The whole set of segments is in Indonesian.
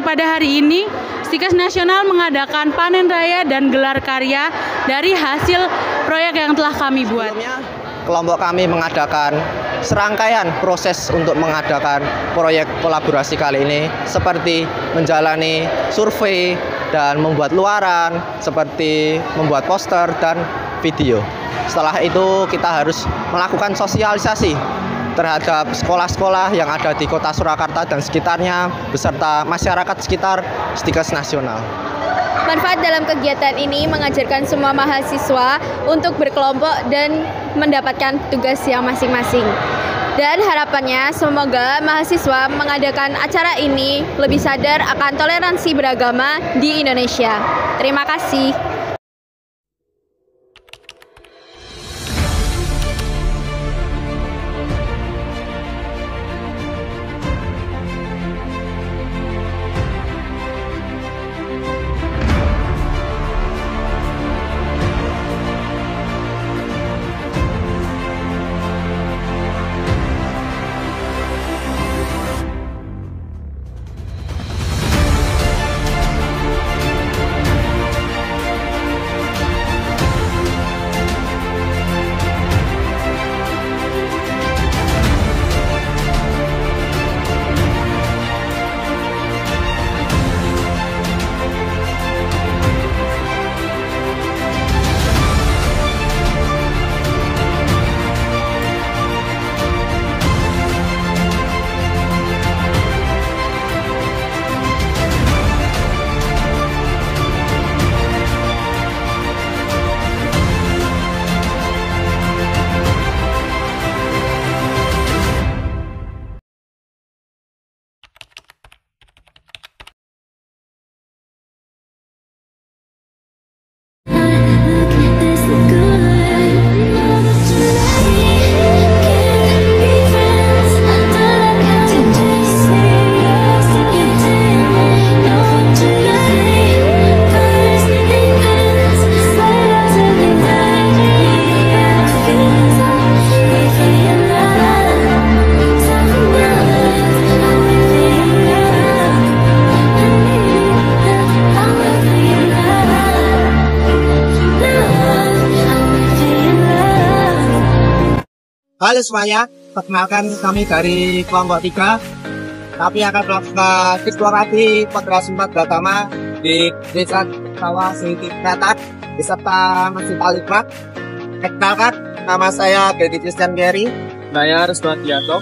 Pada hari ini, Stikes Nasional mengadakan panen raya dan gelar karya dari hasil proyek yang telah kami buat. Sebelumnya, kelompok kami mengadakan serangkaian proses untuk mengadakan proyek kolaborasi kali ini, seperti menjalani survei dan membuat luaran, seperti membuat poster dan video. Setelah itu kita harus melakukan sosialisasi terhadap sekolah-sekolah yang ada di Kota Surakarta dan sekitarnya beserta masyarakat sekitar Stikes Nasional. Manfaat dalam kegiatan ini mengajarkan semua mahasiswa untuk berkelompok dan mendapatkan tugas yang masing-masing. Dan harapannya semoga mahasiswa mengadakan acara ini lebih sadar akan toleransi beragama di Indonesia. Terima kasih. Halo semuanya, perkenalkan kami dari kelompok 3. Kami akan melakukan eksplorasi Madrasah pertama di Desa Sawah Siti Katak beserta Masjid Al-Iqmah. Perkenalkan, nama saya Dedi Christian Gary. Saya Rizwan Dianto.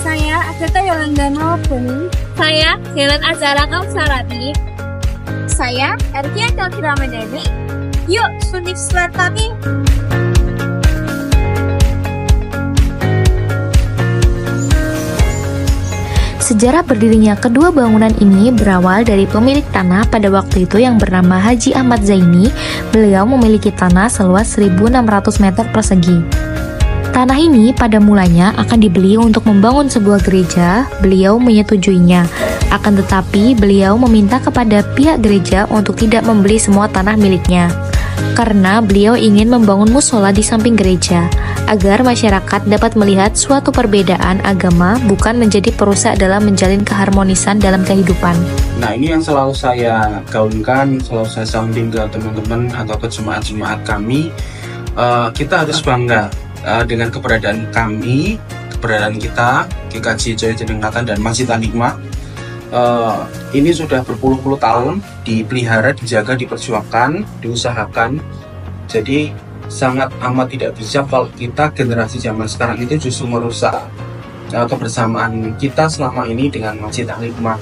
Saya Agatha Yolandano Boni. Saya Helen Azara Kausarati. Saya Erkia Kalkira Madani. Yuk, suntik slide kami. Sejarah berdirinya kedua bangunan ini berawal dari pemilik tanah pada waktu itu yang bernama Haji Ahmad Zaini. Beliau memiliki tanah seluas 1.600 meter persegi. Tanah ini pada mulanya akan dibeli untuk membangun sebuah gereja. Beliau menyetujuinya. Akan tetapi beliau meminta kepada pihak gereja untuk tidak membeli semua tanah miliknya, karena beliau ingin membangun musola di samping gereja, agar masyarakat dapat melihat suatu perbedaan agama bukan menjadi perusak dalam menjalin keharmonisan dalam kehidupan. Nah, ini yang selalu saya gaungkan, selalu saya sounding ke teman-teman atau ke jemaat-jemaat kami. Kita harus bangga dengan keberadaan kami, keberadaan kita, GKJ Jaya Jenengatan dan Masjid Al-Hikmah. Ini sudah berpuluh-puluh tahun dipelihara, dijaga, diperjuangkan, diusahakan. Jadi sangat amat tidak bisa kalau kita generasi zaman sekarang itu justru merusak. kebersamaan kita selama ini dengan Masjid Al-Hikmah.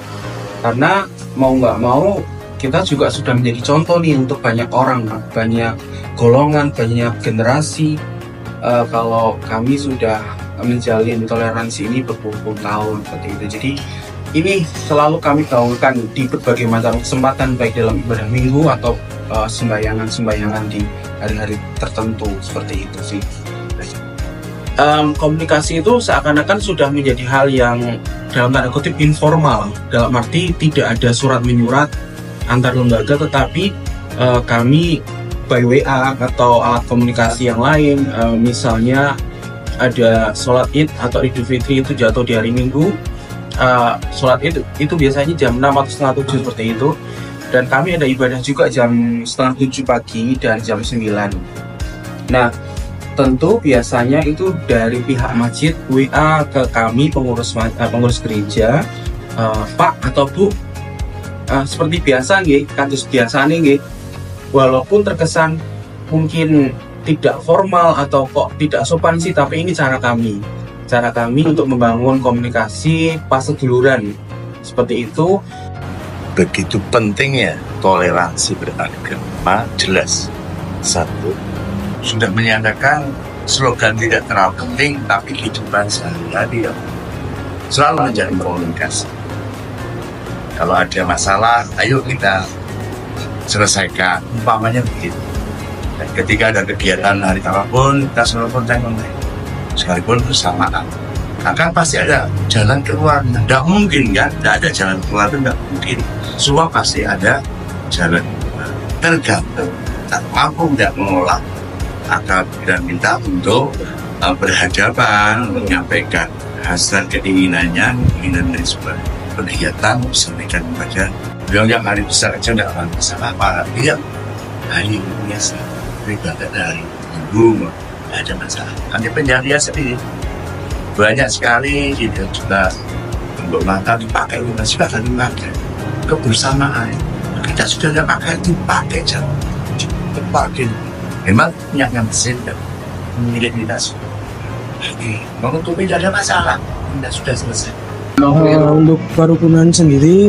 Karena mau nggak mau kita juga sudah menjadi contoh nih untuk banyak orang, banyak golongan, banyak generasi. Kalau kami sudah menjalin toleransi ini berpuluh-puluh tahun seperti itu. Jadi ini selalu kami gaungkan di berbagai macam kesempatan, baik dalam ibadah minggu atau sembayangan di hari-hari tertentu seperti itu sih. Komunikasi itu seakan-akan sudah menjadi hal yang dalam tanda kutip informal, dalam arti tidak ada surat menyurat antar lembaga, tetapi kami by WA atau alat komunikasi yang lain, misalnya ada sholat id atau idul fitri itu jatuh di hari minggu, sholat id itu biasanya jam 6 atau setengah 7 seperti itu, dan kami ada ibadah juga jam setengah 7 pagi dan jam 9. Nah, tentu biasanya itu dari pihak masjid WA ke kami pengurus gereja, Pak atau Bu, seperti biasa nggih, kados biasa nih, walaupun terkesan mungkin tidak formal atau kok tidak sopan sih, tapi ini cara kami untuk membangun komunikasi paseduluran seperti itu. Begitu pentingnya toleransi beragama, jelas. Satu, sudah menyatakan slogan tidak terlalu penting, tapi kehidupan sehari-hari selalu menjadi komunikasi. Kalau ada masalah, ayo kita selesaikan, umpamanya begitu. Dan ketika ada kegiatan hari apapun, kita selalu kontak-kontak, sekalipun bersamaan. Akan pasti ada jalan keluar. Tidak mungkin kan, tidak ada jalan keluar itu tidak mungkin. Semua pasti ada jalan keluar. Tergantung tak mampu tidak mengolah, akan dan minta untuk berhadapan, menyampaikan hasrat keinginannya, keinginan dari sebuah kegiatan, disampaikan kepada beliau yang hari besar aja tidak akan masalah apa. Dia hari biasa, beribadah dari minggu, tidak ada masalah. Hanya penjarian sendiri banyak sekali gitu, juga untuk mata dipakai, kita juga akan dipakai kebersamaan. Kita sudah tidak pakai, dipakai jangan dipakai. Memang punya mesin dan milik kita semua. Menutupi tidak ada masalah, kita sudah selesai. Untuk kerukunan sendiri,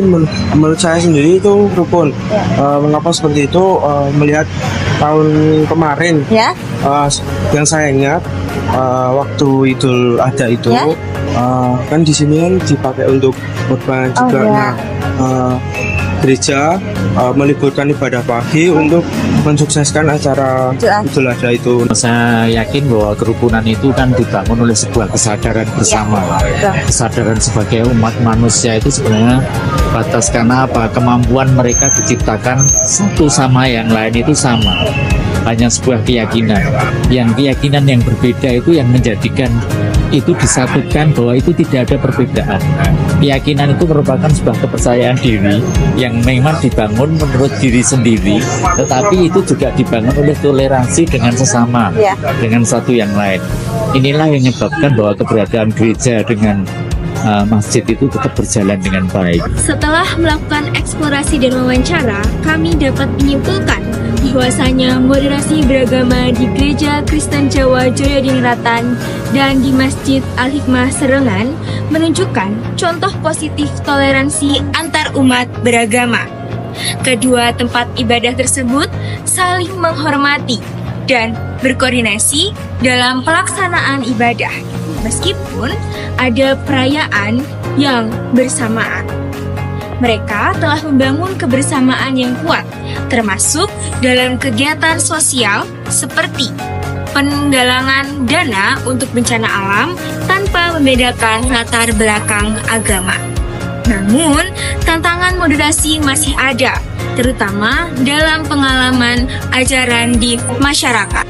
menurut saya sendiri itu rukun. Mengapa seperti itu? Melihat tahun kemarin, yang saya ingat waktu Idul Adha itu, kan di sini kan dipakai untuk korban juga. Gereja meliburkan ibadah pagi untuk mensukseskan acara Idul Adha itu. Saya yakin bahwa kerukunan itu kan dibangun oleh sebuah kesadaran bersama. Kesadaran sebagai umat manusia itu sebenarnya batas karena apa? Kemampuan mereka diciptakan satu sama yang lain itu sama. Hanya sebuah keyakinan. Yang keyakinan yang berbeda itu yang menjadikan itu disatukan bahwa itu tidak ada perbedaan. Keyakinan itu merupakan sebuah kepercayaan diri yang memang dibangun menurut diri sendiri, tetapi itu juga dibangun oleh toleransi dengan sesama, dengan satu yang lain. Inilah yang menyebabkan bahwa keberadaan gereja dengan masjid itu tetap berjalan dengan baik. Setelah melakukan eksplorasi dan wawancara, kami dapat menyimpulkan bahwasanya moderasi beragama di Gereja Kristen Jawa Joyodiningrat dan di Masjid Al-Hikmah Serengan menunjukkan contoh positif toleransi antar umat beragama. Kedua tempat ibadah tersebut saling menghormati dan berkoordinasi dalam pelaksanaan ibadah, meskipun ada perayaan yang bersamaan. Mereka telah membangun kebersamaan yang kuat, termasuk dalam kegiatan sosial seperti penggalangan dana untuk bencana alam tanpa membedakan latar belakang agama. Namun, tantangan moderasi masih ada, terutama dalam pengalaman ajaran di masyarakat.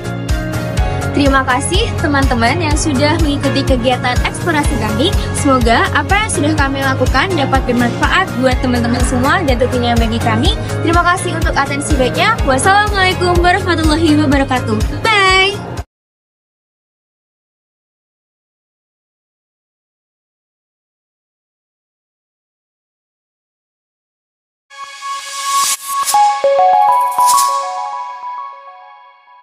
Terima kasih teman-teman yang sudah mengikuti kegiatan eksplorasi kami. Semoga apa yang sudah kami lakukan dapat bermanfaat buat teman-teman semua dan tentunya bagi kami. Terima kasih untuk atensi baiknya. Wassalamualaikum warahmatullahi wabarakatuh. Bye!